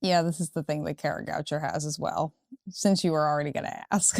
Yeah, this is the thing that Kara Goucher has as well, since you were already going to ask.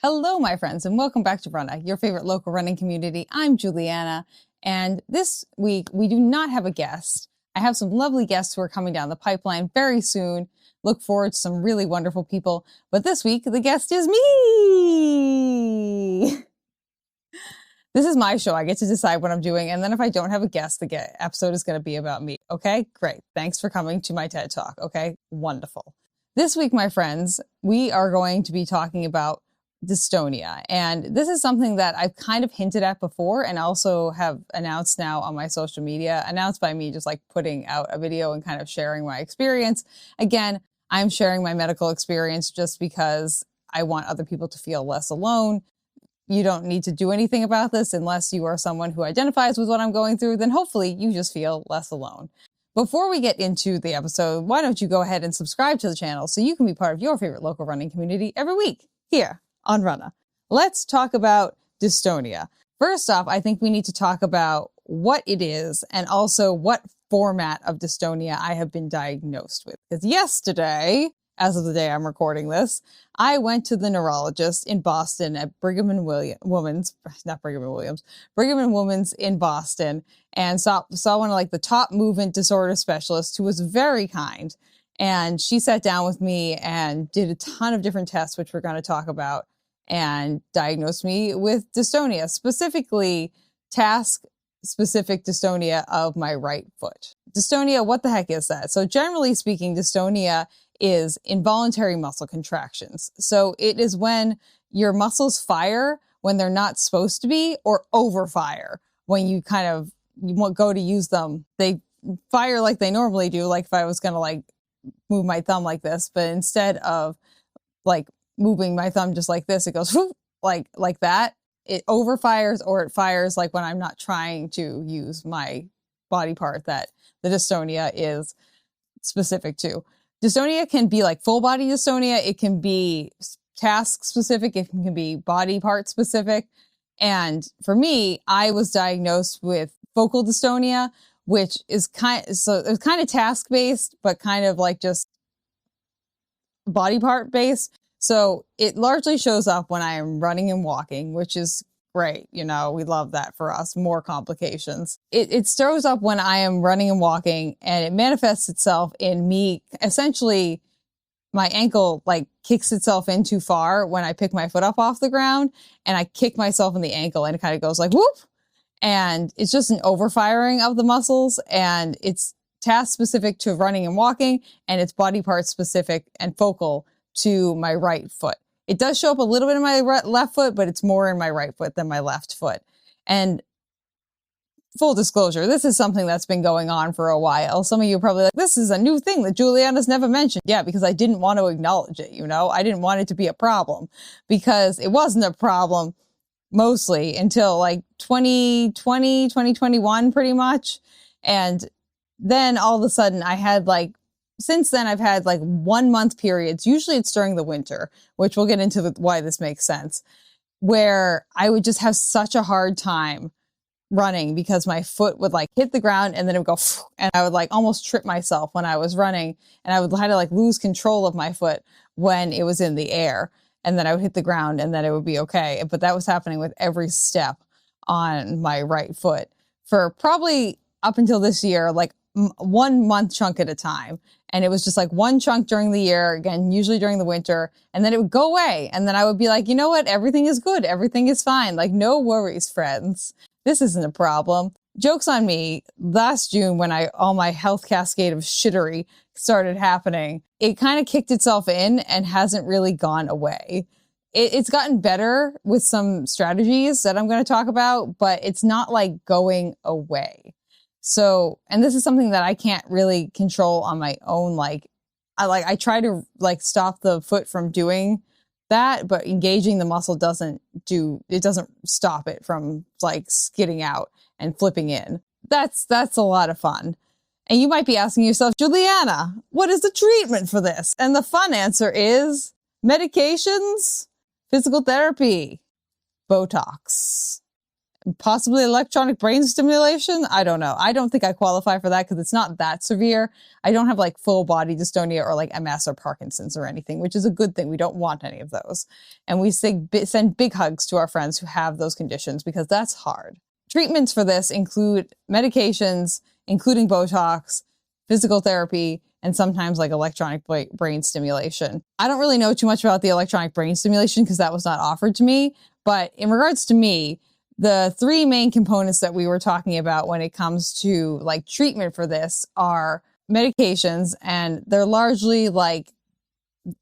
Hello, my friends, and welcome back to Runna, your favorite local running community. I'm Juliana, and this week we do not have a guest. I have some lovely guests who are coming down the pipeline very soon. Look forward to some really wonderful people. But this week, the guest is me. This is my show. I get to decide what I'm doing, and then if I don't have a guest, the episode is going to be about me. Okay, great. Thanks for coming to my TED Talk. Okay, wonderful. This week, my friends, we are going to be talking about dystonia. And this is something that I've kind of hinted at before and also have announced now on my social media, announced by me just like putting out a video and kind of sharing my experience. Again, I'm sharing my medical experience just because I want other people to feel less alone. You don't need to do anything about this unless you are someone who identifies with what I'm going through, then hopefully you just feel less alone. Before we get into the episode, why don't you go ahead and subscribe to the channel so you can be part of your favorite local running community every week here on Runna. Let's talk about dystonia. First off, I think we need to talk about what it is and also what format of dystonia I have been diagnosed with. Because yesterday, as of the day I'm recording this, I went to the neurologist in Boston at Brigham and Women's in Boston, and saw one of like the top movement disorder specialists who was very kind. And she sat down with me and did a ton of different tests, which we're going to talk about, and diagnosed me with dystonia, specifically task-specific dystonia of my right foot. Dystonia, what the heck is that? So generally speaking, dystonia is involuntary muscle contractions. So it is when your muscles fire when they're not supposed to be, or overfire when you go to use them. They fire like they normally do, like if I was going to like move my thumb like this, but instead of like moving my thumb just like this, it goes whoop, like that. It overfires, or it fires like when I'm not trying to use my body part that the dystonia is specific to. Dystonia can be like full body dystonia. It can be task specific. It can be body part specific. And for me, I was diagnosed with focal dystonia, which is it's kind of task based, but kind of like just body part based. So it largely shows up when I am running and walking, which is great. You know, we love that for us. More complications. It shows up when I am running and walking, and it manifests itself in me. Essentially, my ankle like kicks itself in too far when I pick my foot up off the ground, and I kick myself in the ankle, and it kind of goes like whoop. And it's just an overfiring of the muscles, and it's task specific to running and walking, and it's body part specific and focal to my right foot. It does show up a little bit in my left foot, but it's more in my right foot than my left foot. And full disclosure, this is something that's been going on for a while. Some of you are probably like, this is a new thing that Juliana's never mentioned. Yeah, because I didn't want to acknowledge it, I didn't want it to be a problem, because it wasn't a problem mostly until like 2020, 2021, pretty much. And then all of a sudden since then I've had like 1 month periods. Usually it's during the winter, which we'll get into why this makes sense, where I would just have such a hard time running because my foot would like hit the ground and then it would go, and I would like almost trip myself when I was running, and I would kind of like lose control of my foot when it was in the air. And then I would hit the ground and then it would be okay. But that was happening with every step on my right foot for probably up until this year, like 1 month chunk at a time. And it was just like one chunk during the year, again, usually during the winter, and then it would go away. And then I would be like, you know what? Everything is good. Everything is fine. Like, no worries, friends. This isn't a problem. Joke's on me. Last June, when all my health cascade of shittery started happening, it kind of kicked itself in and hasn't really gone away. It's gotten better with some strategies that I'm going to talk about, but it's not like going away. So, and this is something that I can't really control on my own. I try to like stop the foot from doing that, but engaging the muscle doesn't stop it from like skidding out and flipping in. That's a lot of fun. And you might be asking yourself, Juliana, what is the treatment for this? And the fun answer is medications, physical therapy, Botox, possibly electronic brain stimulation. I don't know. I don't think I qualify for that because it's not that severe. I don't have like full body dystonia or like MS or Parkinson's or anything, which is a good thing. We don't want any of those. And we send big hugs to our friends who have those conditions because that's hard. Treatments for this include medications, including Botox, physical therapy, and sometimes like electronic brain stimulation. I don't really know too much about the electronic brain stimulation because that was not offered to me. But in regards to me, the three main components that we were talking about when it comes to like treatment for this are medications, and they're largely like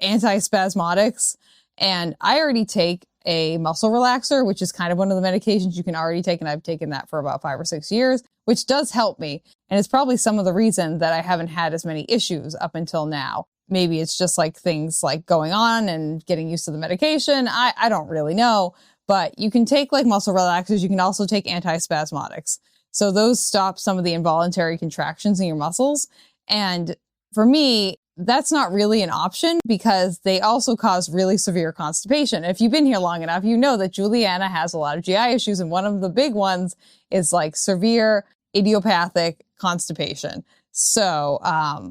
antispasmodics. And I already take a muscle relaxer, which is kind of one of the medications you can already take. And I've taken that for about 5 or 6 years, which does help me. And it's probably some of the reason that I haven't had as many issues up until now. Maybe it's just like things like going on and getting used to the medication. I don't really know, but you can take like muscle relaxers. You can also take antispasmodics. So those stop some of the involuntary contractions in your muscles. And for me, that's not really an option because they also cause really severe constipation. If you've been here long enough, you know that Juliana has a lot of GI issues, and one of the big ones is like severe idiopathic constipation. So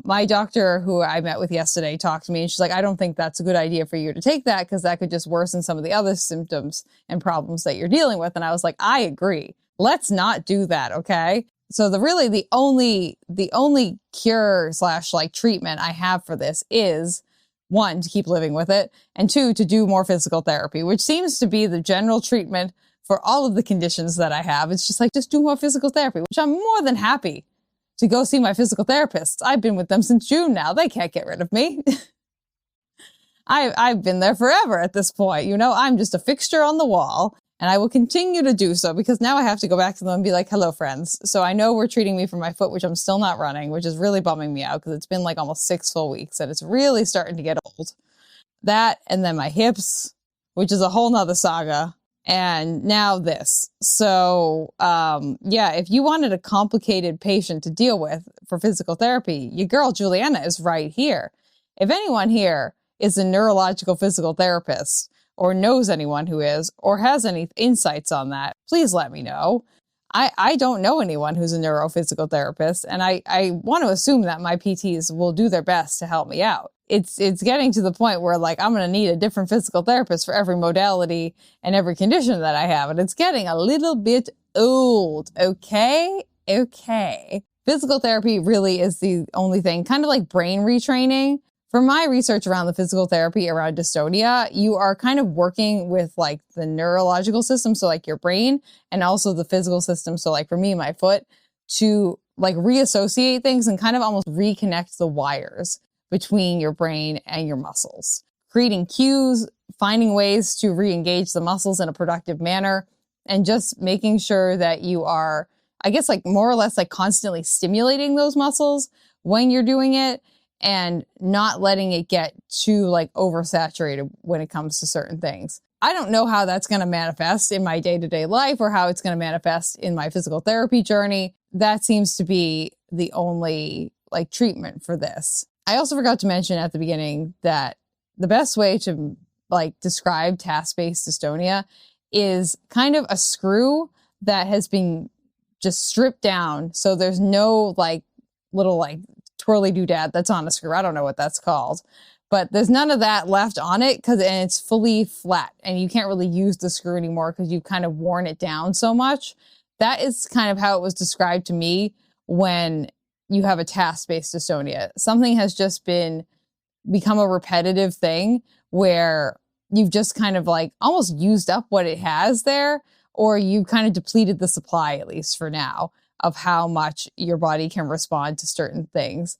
my doctor, who I met with yesterday, talked to me, and she's like, I don't think that's a good idea for you to take that because that could just worsen some of the other symptoms and problems that you're dealing with. And I was like, I agree. Let's not do that, okay? So the only cure / like treatment I have for this is 1, to keep living with it, and 2, to do more physical therapy, which seems to be the general treatment for all of the conditions that I have. It's just like, just do more physical therapy, which I'm more than happy to go see my physical therapists. I've been with them since June now. They can't get rid of me. I've been there forever at this point. You know, I'm just a fixture on the wall. And I will continue to do so because now I have to go back to them and be like, hello, friends. So I know we're treating me for my foot, which I'm still not running, which is really bumming me out because it's been like almost 6 full weeks and it's really starting to get old. That, and then my hips, which is a whole nother saga. And now this. So, yeah, if you wanted a complicated patient to deal with for physical therapy, your girl Juliana is right here. If anyone here is a neurological physical therapist, or knows anyone who is, or has any insights on that, please let me know. I don't know anyone who's a neurophysical therapist, and I want to assume that my PTs will do their best to help me out. It's getting to the point where like I'm going to need a different physical therapist for every modality and every condition that I have, and it's getting a little bit old. Okay. Physical therapy really is the only thing, kind of like brain retraining. For my research around the physical therapy around dystonia, you are kind of working with like the neurological system, so like your brain, and also the physical system, so like for me, my foot, to like reassociate things and kind of almost reconnect the wires between your brain and your muscles. Creating cues, finding ways to re-engage the muscles in a productive manner, and just making sure that you are, I guess, like more or less like constantly stimulating those muscles when you're doing it, and not letting it get too like oversaturated when it comes to certain things. I don't know how that's going to manifest in my day-to-day life or how it's going to manifest in my physical therapy journey. That seems to be the only like treatment for this. I also forgot to mention at the beginning that the best way to like describe task-based dystonia is kind of a screw that has been just stripped down. So there's no like little like twirly doodad that's on a screw. I don't know what that's called, but there's none of that left on it and it's fully flat and you can't really use the screw anymore because you've kind of worn it down so much. That is kind of how it was described to me when you have a task-based dystonia. Something has just become a repetitive thing where you've just kind of like almost used up what it has there, or you've kind of depleted the supply, at least for now, of how much your body can respond to certain things.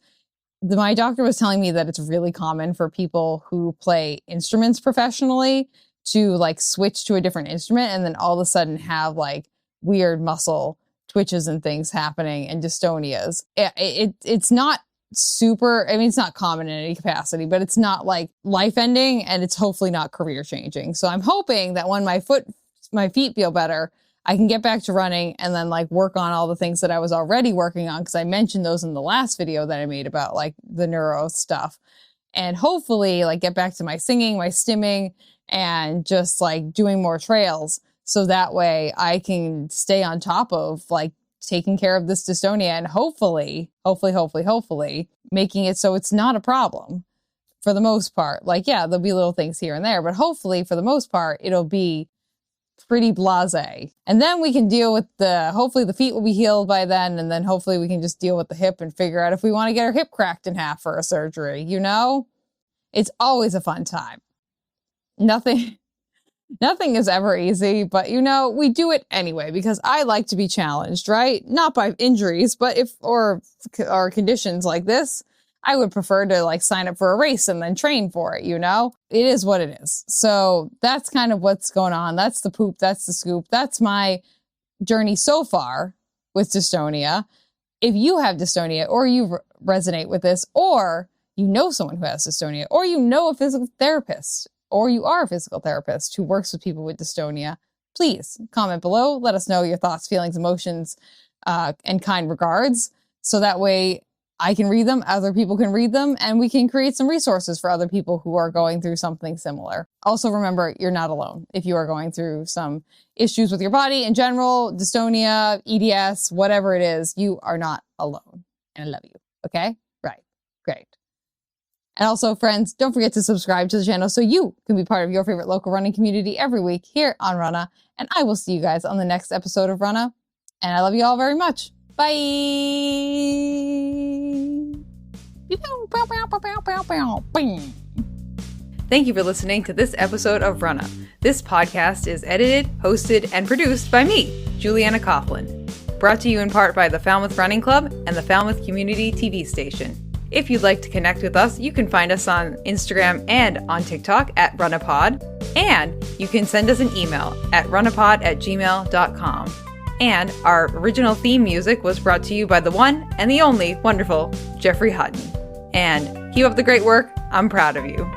My doctor was telling me that it's really common for people who play instruments professionally to like switch to a different instrument and then all of a sudden have like weird muscle twitches and things happening and dystonias. It's not super, I mean, it's not common in any capacity, but it's not like life ending, and it's hopefully not career changing. So I'm hoping that when my feet feel better, I can get back to running and then like work on all the things that I was already working on, because I mentioned those in the last video that I made about like the neuro stuff. And hopefully like get back to my singing, my stimming, and just like doing more trails. So that way I can stay on top of like taking care of this dystonia, and hopefully making it so it's not a problem for the most part. Like, yeah, there'll be little things here and there, but hopefully for the most part, it'll be pretty blasé. And then we can deal with hopefully the feet will be healed by then. And then hopefully we can just deal with the hip and figure out if we want to get our hip cracked in half for a surgery, you know? It's always a fun time. Nothing is ever easy, but you know, we do it anyway because I like to be challenged, right? Not by injuries, but or conditions like this, I would prefer to like sign up for a race and then train for it, you know? It is what it is. So that's kind of what's going on. That's the poop, that's the scoop. That's my journey so far with dystonia. If you have dystonia or you resonate with this, or you know someone who has dystonia, or you know a physical therapist, or you are a physical therapist who works with people with dystonia, please comment below. Let us know your thoughts, feelings, emotions, and kind regards. So that way I can read them, other people can read them, and we can create some resources for other people who are going through something similar. Also remember, you're not alone. If you are going through some issues with your body in general, dystonia, EDS, whatever it is, you are not alone. And I love you. Okay? Right. Great. And also, friends, don't forget to subscribe to the channel so you can be part of your favorite local running community every week here on Runna. And I will see you guys on the next episode of Runna. And I love you all very much. Bye! Thank you for listening to this episode of Runna. This podcast is edited, hosted, and produced by me, Juliana Coughlin. Brought to you in part by the Falmouth Running Club and the Falmouth Community TV station. If you'd like to connect with us, you can find us on Instagram and on TikTok at runnapod. And you can send us an email at runnapod@gmail.com. And our original theme music was brought to you by the one and the only wonderful Jeffrey Hutton. And keep up the great work. I'm proud of you.